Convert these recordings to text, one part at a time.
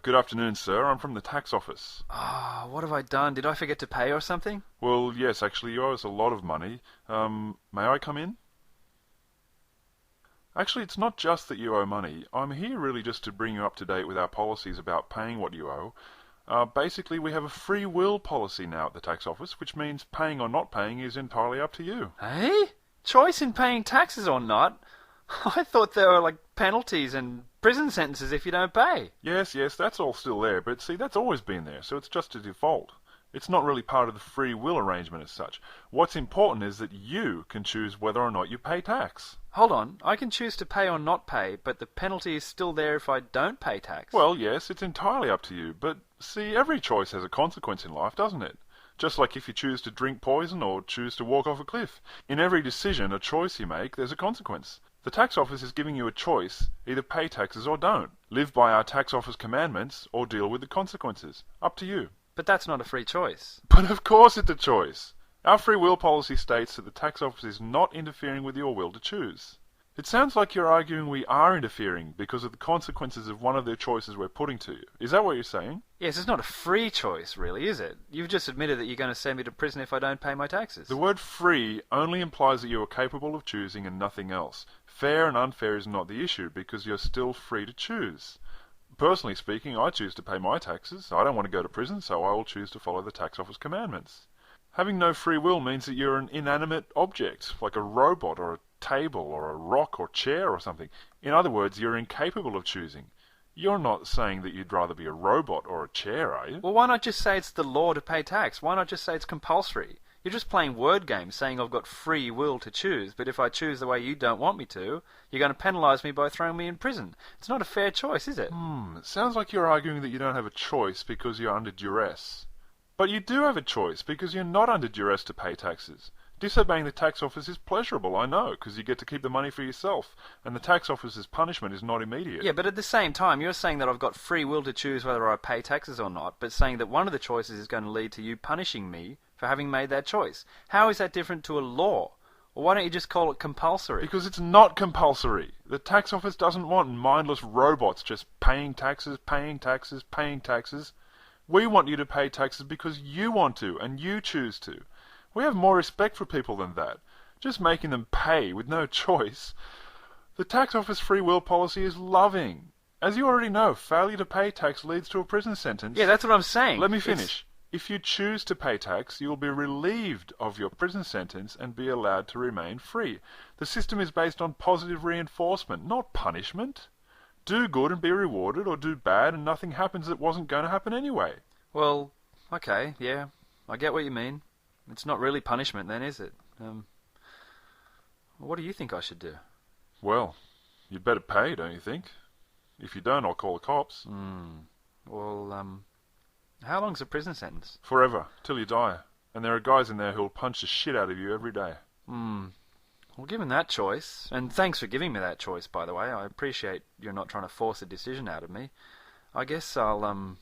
Good afternoon, sir. I'm from the tax office. What have I done? Did I forget to pay or something? Well, yes, actually, you owe us a lot of money. May I come in? Actually, it's not just that you owe money. I'm here really just to bring you up to date with our policies about paying what you owe. Basically, we have a free will policy now at the tax office, which means paying or not paying is entirely up to you. Eh? Choice in paying taxes or not? I thought there were like penalties and prison sentences if you don't pay. Yes, that's all still there, but see, that's always been there, so it's just a default. It's not really part of the free will arrangement as such. What's important is that you can choose whether or not you pay tax. Hold on, I can choose to pay or not pay, but the penalty is still there if I don't pay tax. Well, yes, it's entirely up to you, but see, every choice has a consequence in life, doesn't it? Just like if you choose to drink poison or choose to walk off a cliff. In every decision, a choice you make, there's a consequence. The tax office is giving you a choice, either pay taxes or don't. Live by our tax office commandments or deal with the consequences. Up to you. But that's not a free choice. But of course it's a choice. Our free will policy states that the tax office is not interfering with your will to choose. It sounds like you're arguing we are interfering because of the consequences of one of the choices we're putting to you. Is that what you're saying? Yes, it's not a free choice, really, is it? You've just admitted that you're going to send me to prison if I don't pay my taxes. The word free only implies that you are capable of choosing and nothing else. Fair and unfair is not the issue because you're still free to choose. Personally speaking, I choose to pay my taxes. I don't want to go to prison, so I will choose to follow the tax office commandments. Having no free will means that you're an inanimate object, like a robot or a table or a rock or chair or something. In other words, you're incapable of choosing. You're not saying that you'd rather be a robot or a chair, are you? Well, why not just say it's the law to pay tax? Why not just say it's compulsory? You're just playing word games saying I've got free will to choose, but if I choose the way you don't want me to, you're going to penalise me by throwing me in prison. It's not a fair choice, is it? It sounds like you're arguing that you don't have a choice because you're under duress. But you do have a choice because you're not under duress to pay taxes. Disobeying the tax office is pleasurable, I know, because you get to keep the money for yourself, and the tax office's punishment is not immediate. Yeah, but at the same time, you're saying that I've got free will to choose whether I pay taxes or not, but saying that one of the choices is going to lead to you punishing me for having made that choice. How is that different to a law? Or why don't you just call it compulsory? Because it's not compulsory. The tax office doesn't want mindless robots just paying taxes, paying taxes, paying taxes. We want you to pay taxes because you want to, and you choose to. We have more respect for people than that. Just making them pay with no choice. The tax office free will policy is loving. As you already know, failure to pay tax leads to a prison sentence. Yeah, that's what I'm saying. Let me finish. If you choose to pay tax, you will be relieved of your prison sentence and be allowed to remain free. The system is based on positive reinforcement, not punishment. Do good and be rewarded, or do bad and nothing happens that wasn't going to happen anyway. Well, okay, yeah, I get what you mean. It's not really punishment then, is it? What do you think I should do? Well, you'd better pay, don't you think? If you don't, I'll call the cops. Well, how long's a prison sentence? Forever, till you die. And there are guys in there who'll punch the shit out of you every day. Well, given that choice, and thanks for giving me that choice, by the way, I appreciate you're not trying to force a decision out of me. I guess I'll,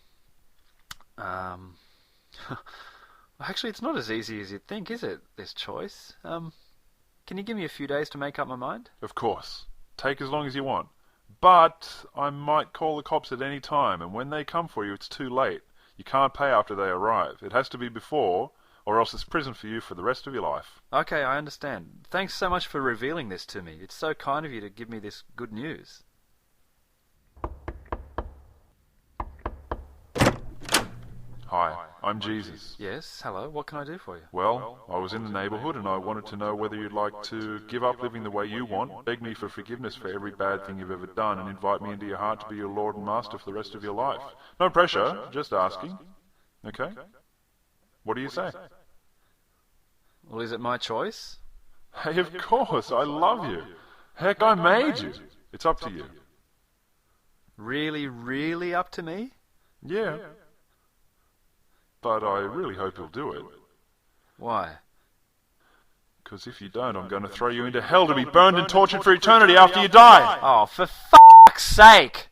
Actually, it's not as easy as you'd think, is it, this choice? Can you give me a few days to make up my mind? Of course. Take as long as you want. But I might call the cops at any time, and when they come for you, it's too late. You can't pay after they arrive. It has to be before, or else it's prison for you for the rest of your life. Okay, I understand. Thanks so much for revealing this to me. It's so kind of you to give me this good news. Hi, I'm Jesus. Yes, hello, what can I do for you? Well, I was in the neighbourhood and I wanted to know whether you'd like to give up living the way you want, beg me for forgiveness for every bad thing you've ever done, and invite me into your heart to be your Lord and Master for the rest of your life. No pressure, just asking. Okay? What do you say? Well, is it my choice? Hey, of course, I love you. Heck, I made you. It's up to you. Really, really up to me? Yeah. But I really hope you'll do it. Why? Because if you don't, I'm going to throw you into hell to be burned and tortured for eternity after you die. Oh, for fuck's sake!